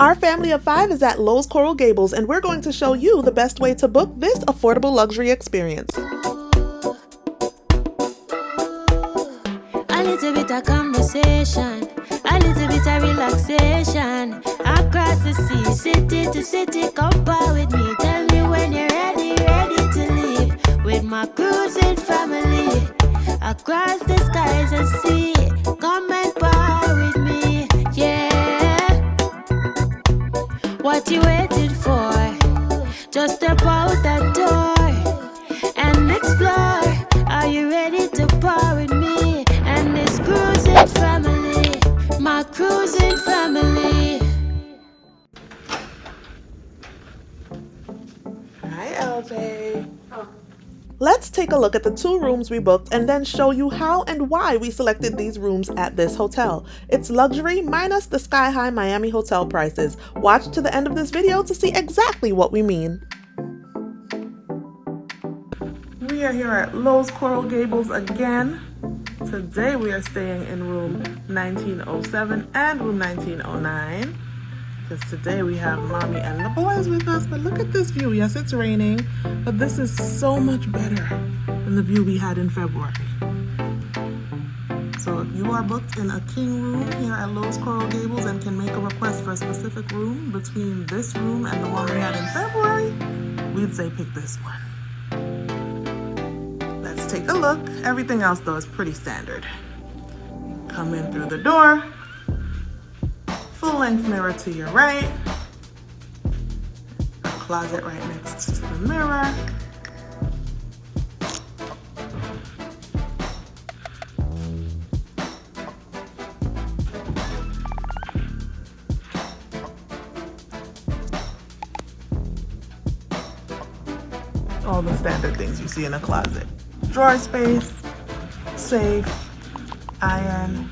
Our family of 5 is at Loews Coral Gables, and we're going to show you the best way to book this affordable luxury experience. A little bit of conversation, a little bit of relaxation. Across the sea, city to city, come par with me. Tell me when you're ready, ready to leave. With my cruising family, across the skies and sea. Come and par with me, yeah. What you waiting for? Just step out that door and explore. Are you ready to par with me and this cruising family? My cruising family. Hi, LJ. Let's take a look at the 2 rooms we booked and then show you how and why we selected these rooms at this hotel. It's luxury minus the sky-high Miami hotel prices. Watch to the end of this video to see exactly what we mean. We are here at Loews Coral Gables again. Today we are staying in room 1907 and room 1909. Because today we have mommy and the boys with us, but look at this view. Yes, it's raining, but this is so much better than the view we had in February. So if you are booked in a king room here at Loews Coral Gables and can make a request for a specific room between this room and the one we had in February, we'd say pick this one. Let's take a look. Everything else though is pretty standard. Come in through the door. Full-length mirror to your right. A closet right next to the mirror. All the standard things you see in a closet. Drawer space, safe, iron,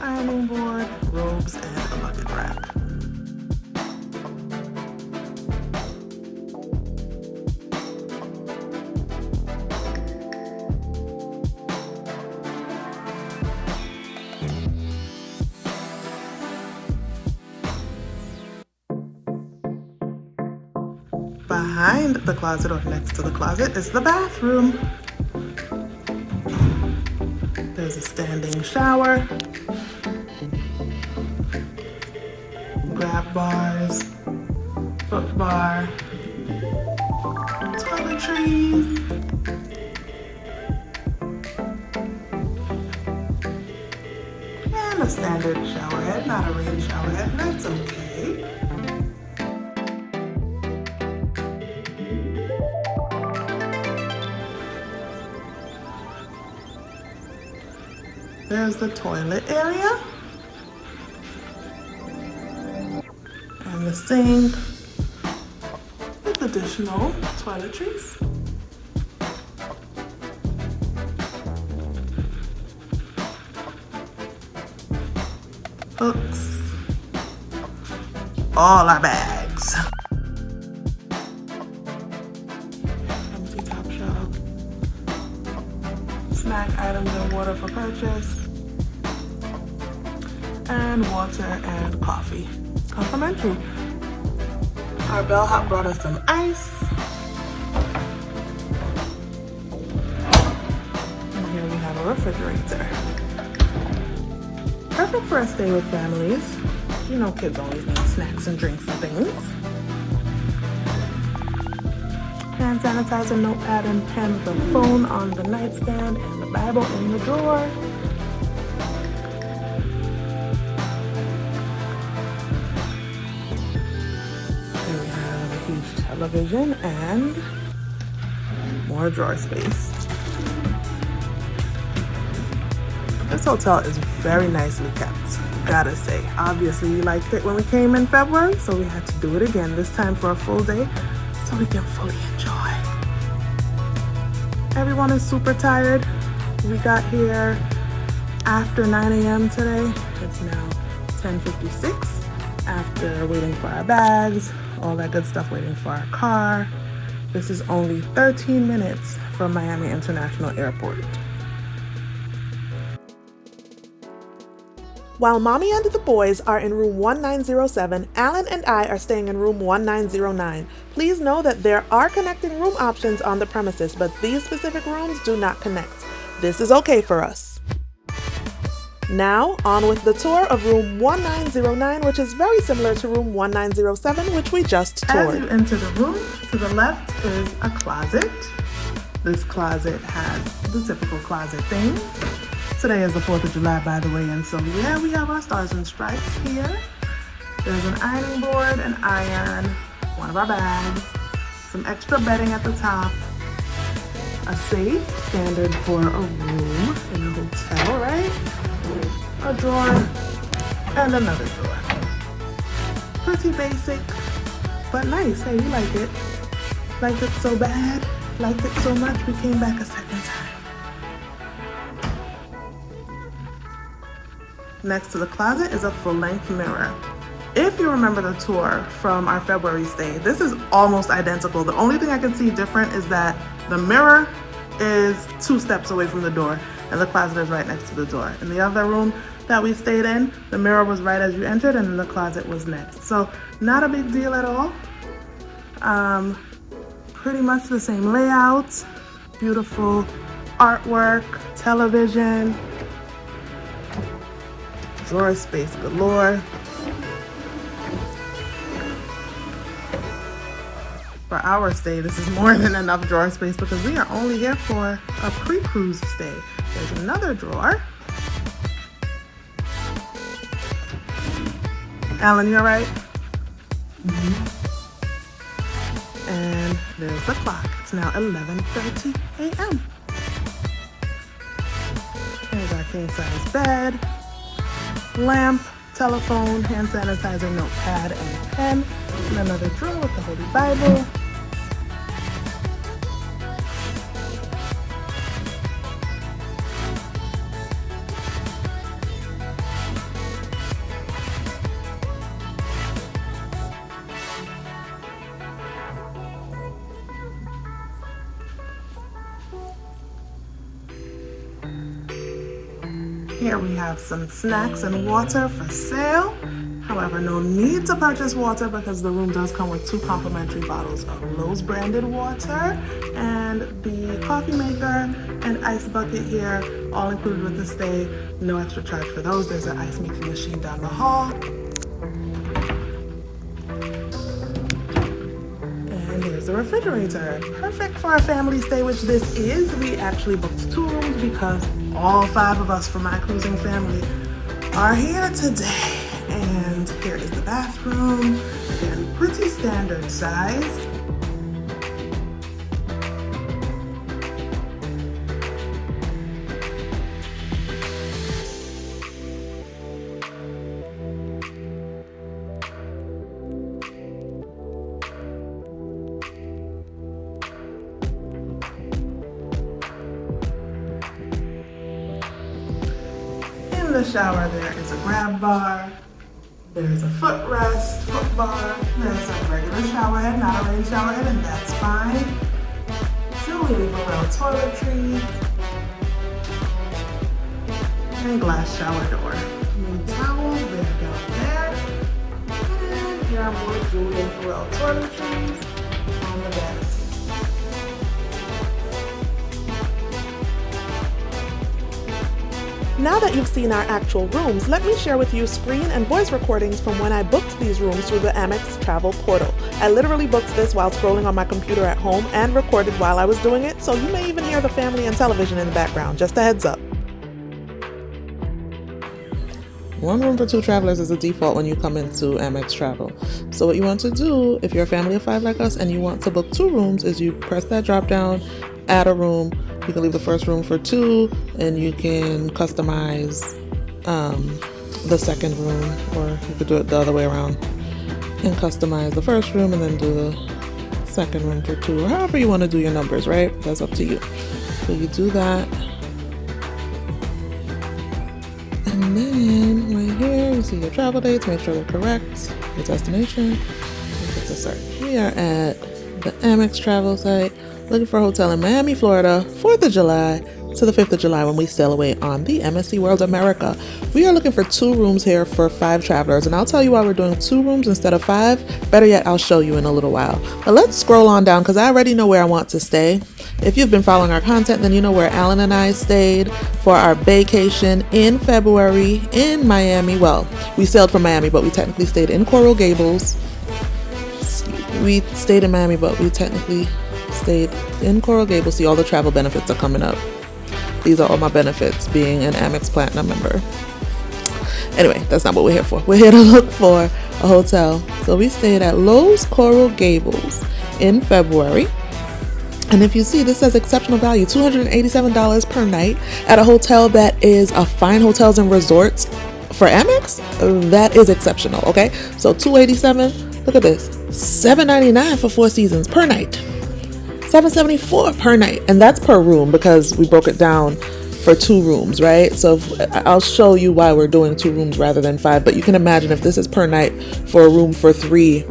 ironing board, robes, and a bucket rack. Behind the closet or next to the closet is the bathroom. There's a standing shower. Grab bars, foot bar, toiletries, and a standard shower head, not a rain shower head, that's okay. There's the toilet area. And the sink with additional toiletries. Hooks. All our bags. Empty top shelf. Snack items and water for purchase. And water and coffee. Complimentary. Our bellhop brought us some ice. And here we have a refrigerator. Perfect for a stay with families. You know kids always need snacks and drinks and things. Hand sanitizer, notepad, and pen, the phone on the nightstand, and the Bible in the drawer. Television and more drawer space. This hotel is very nicely kept, gotta say. Obviously we liked it when we came in February, so we had to do it again, this time for a full day, so we can fully enjoy. Everyone is super tired. We got here after 9 a.m. today. It's now 10:56. After waiting for our bags, all that good stuff, waiting for our car. This is only 13 minutes from Miami International Airport. While Mommy and the boys are in room 1907, Allan and I are staying in room 1909. Please know that there are connecting room options on the premises, but these specific rooms do not connect. This is okay for us. Now, on with the tour of room 1909, which is very similar to room 1907, which we just toured. As you enter the room, to the left is a closet. This closet has the typical closet things. Today is the 4th of July, by the way, and so yeah, we have our stars and stripes here. There's an ironing board, an iron, one of our bags, some extra bedding at the top, a safe, standard for a room in a hotel, right? A drawer, and another drawer. Pretty basic, but nice. Hey, we like it. Liked it so bad, liked it so much, we came back a second time. Next to the closet is a full-length mirror. If you remember the tour from our February stay, this is almost identical. The only thing I can see different is that the mirror is 2 steps away from the door and the closet is right next to the door. In the other room that we stayed in, the mirror was right as you entered and the closet was next. So not a big deal at all. Pretty much the same layout, beautiful artwork, television, drawer space galore. For our stay, this is more than enough drawer space because we are only here for a pre-cruise stay. There's another drawer. Allan, you all right? And there's the clock. It's now 11:30 a.m. Here's our king-size bed, lamp, telephone, hand sanitizer, notepad, and pen. And another drawer with the Holy Bible. Here we have some snacks and water for sale. However, no need to purchase water because the room does come with 2 complimentary bottles of Loews branded water and the coffee maker and ice bucket here, all included with the stay. No extra charge for those. There's an ice making machine down the hall. And there's the refrigerator. Perfect for a family stay, which this is. We actually booked 2 rooms because all 5 of us from my cruising family are here today. And here is the bathroom. Again, pretty standard size. In the shower, there is a grab bar. There's a footrest, foot bar. There's a regular shower head, not a rain shower head, and that's fine. Julian Burrell toiletries. And glass shower door. New towels, they're down there. And here are more Julian Burrell toiletries on the vanity. Now that you've seen our actual rooms, let me share with you screen and voice recordings from when I booked these rooms through the Amex travel portal. I literally booked this while scrolling on my computer at home and recorded while I was doing it, so you may even hear the family and television in the background, just a heads up. 1 room for 2 travelers is a default when you come into Amex Travel. So what you want to do, if you're a family of 5 like us and you want to book 2 rooms, is you press that drop down, add a room. You can leave the first room for 2, and you can customize the second room, or you could do it the other way around and customize the first room and then do the second room for 2, or however you want to do your numbers, right? That's up to you. So you do that. And then right here, you see your travel dates, make sure they're correct, your destination, and click the search. We are at the Amex travel site, looking for a hotel in Miami, Florida, 4th of July to to the 5th of July when we sail away on the MSC World America. We are looking for 2 rooms here for 5 travelers, and I'll tell you why we're doing 2 rooms instead of 5. Better yet, I'll show you in a little while. But let's scroll on down because I already know where I want to stay. If you've been following our content, then you know where Allan and I stayed for our vacation in February in Miami. Well, we sailed from Miami, but we technically stayed in Coral Gables. We stayed in Miami, but we technically stayed in Coral Gables. See, all the travel benefits are coming up. These are all my benefits being an Amex Platinum member. Anyway, that's not what we're here for. We're here to look for a hotel. So we stayed at Loews Coral Gables in February. And if you see, this says exceptional value, $287 per night at a hotel that is a Fine Hotels and Resorts for Amex. That is exceptional, okay? So $287, look at this, $799 for 4 seasons per night, $774 per night, and that's per room because we broke it down for 2 rooms, right? So I'll show you why we're doing 2 rooms rather than 5, but you can imagine if this is per night for a room for 3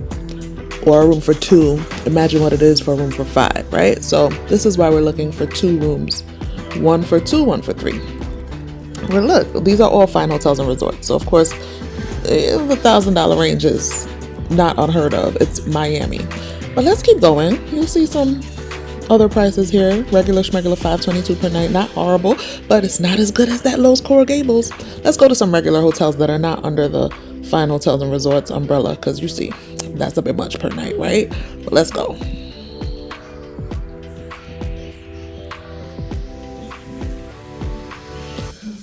or a room for 2, imagine what it is for a room for 5, right? So this is why we're looking for 2 rooms, 1 for 2, 1 for 3. Well, look, these are all Fine Hotels and Resorts. So of course, the $1,000 range is not unheard of. It's Miami. But let's keep going. You'll see some other prices here. Regular schmegular $522 per night. Not horrible, but it's not as good as that Loews Coral Gables. Let's go to some regular hotels that are not under the Fine Hotels and Resorts umbrella, because you see, that's a bit much per night, right? But let's go.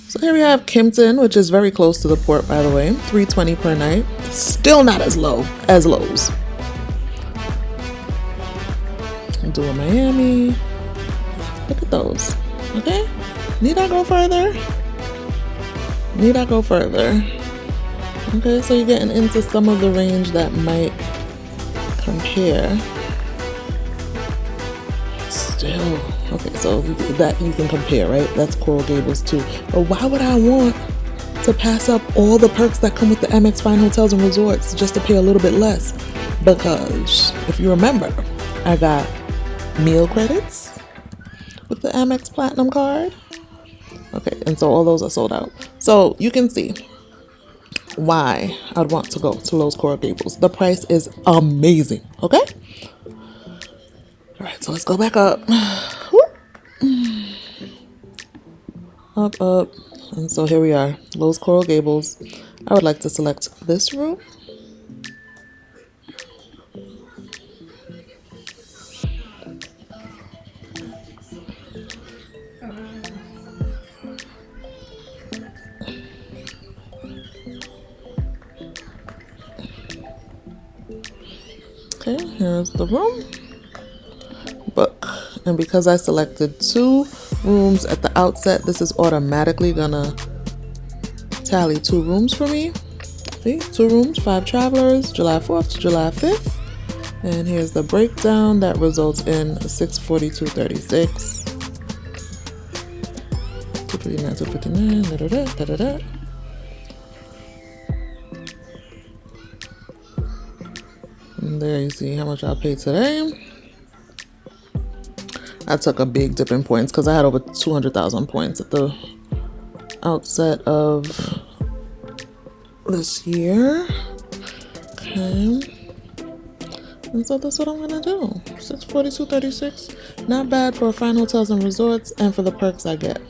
So here we have Kimpton, which is very close to the port, by the way. $320 per night. Still not as low as Loews. Do a Miami. Look at those. Okay. Need I go further? Need I go further? Okay, so you're getting into some of the range that might compare. Still. Okay, so that you can compare, right? That's Coral Gables too. But why would I want to pass up all the perks that come with the Amex Fine Hotels and Resorts just to pay a little bit less? Because if you remember, I got meal credits with the Amex Platinum card. Okay, and so all those are sold out. So you can see why I'd want to go to Loews Coral Gables. The price is amazing, okay? All right, so let's go back up. Up. And so here we are, Loews Coral Gables. I would like to select this room. Okay, here's the room. Book. And because I selected 2 rooms at the outset, this is automatically gonna tally 2 rooms for me. See, 2 rooms, 5 travelers, July 4th to July 5th. And here's the breakdown that results in $642.36. 259, 259, da da da da da da. And there you see how much I paid today. I took a big dip in points because I had over 200,000 points at the outset of this year. Okay. And so that's what I'm gonna do. $642.36. Not bad for Fine Hotels and Resorts and for the perks I get.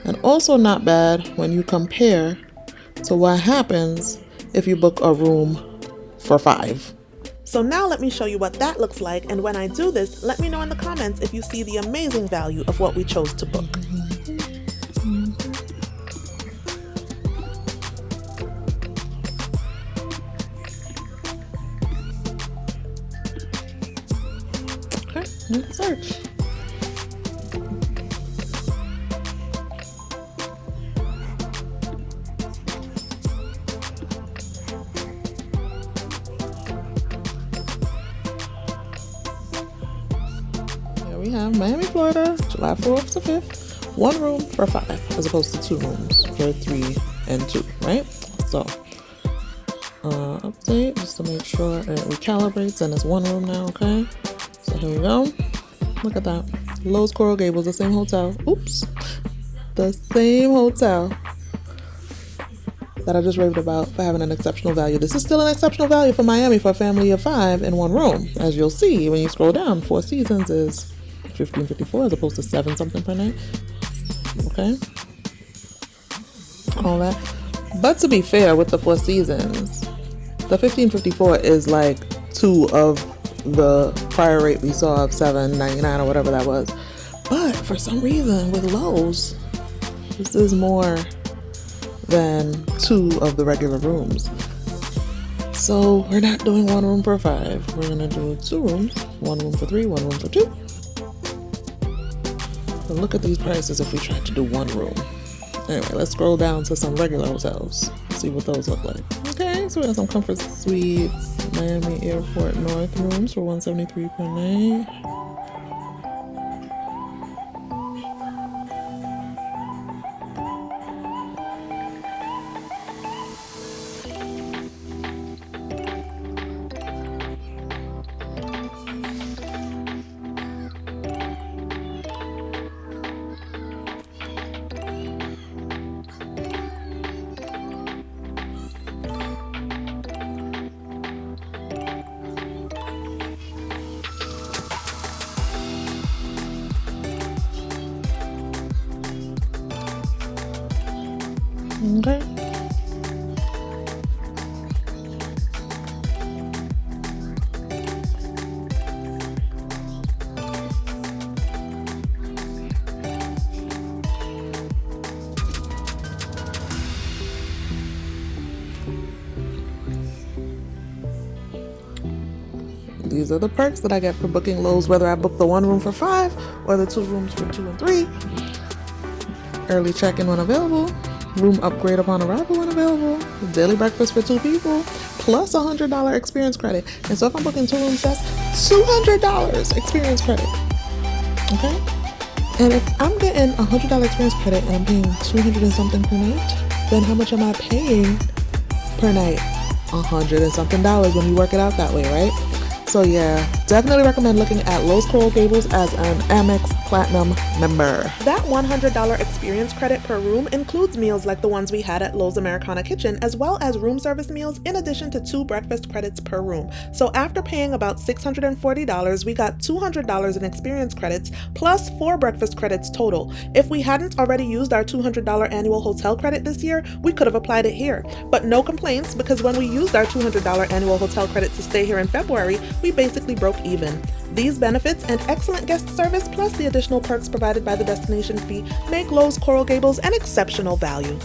And also not bad when you compare to what happens if you book a room for 5. So now let me show you what that looks like, and when I do this, let me know in the comments if you see the amazing value of what we chose to book. Okay, let's search. We have Miami, Florida, July 4th to 5th, 1 room for 5 as opposed to 2 rooms for 3 and 2, right? So update just to make sure it recalibrates and it's 1 room now. Okay, so here we go. Look at that. Loews Coral Gables, the same hotel. Oops. The same hotel that I just raved about for having an exceptional value. This is still an exceptional value for Miami for a family of 5 in one room. As you'll see when you scroll down, 4 Seasons is $1,554 as opposed to 7 something per night. Okay. All that. But to be fair with the 4 Seasons, the $1,554 is like 2 of the prior rate we saw of $7.99 or whatever that was. But for some reason with Loews, this is more than 2 of the regular rooms. So we're not doing 1 room for 5. We're gonna do 2 rooms, 1 room for 3, 1 room for 2. But look at these prices if we tried to do 1 room. Anyway, let's scroll down to some regular hotels, see what those look like. Okay, so we have some Comfort Suites, Miami Airport North rooms for $173 per night. Okay. These are the perks that I get for booking Loews, whether I book the 1 room for 5 or the 2 rooms for 2 and 3. Early check-in when available. Room upgrade upon arrival when available. Daily breakfast for 2 people. Plus $100 experience credit. And so if I'm booking 2 room sets, $200 experience credit. Okay? And if I'm getting $100 experience credit and I'm paying $200 and something per night, then how much am I paying per night? $100 and something when you work it out that way, right? So yeah, definitely recommend looking at Loews Coral Gables as an Amex Platinum member. That $100 experience credit per room includes meals like the ones we had at Loews Americana Kitchen, as well as room service meals in addition to 2 breakfast credits per room. So after paying about $640, we got $200 in experience credits plus 4 breakfast credits total. If we hadn't already used our $200 annual hotel credit this year, we could have applied it here. But no complaints, because when we used our $200 annual hotel credit to stay here in February, we basically broke even. These benefits and excellent guest service, plus the additional perks provided by the destination fee, make Loews Coral Gables an exceptional value.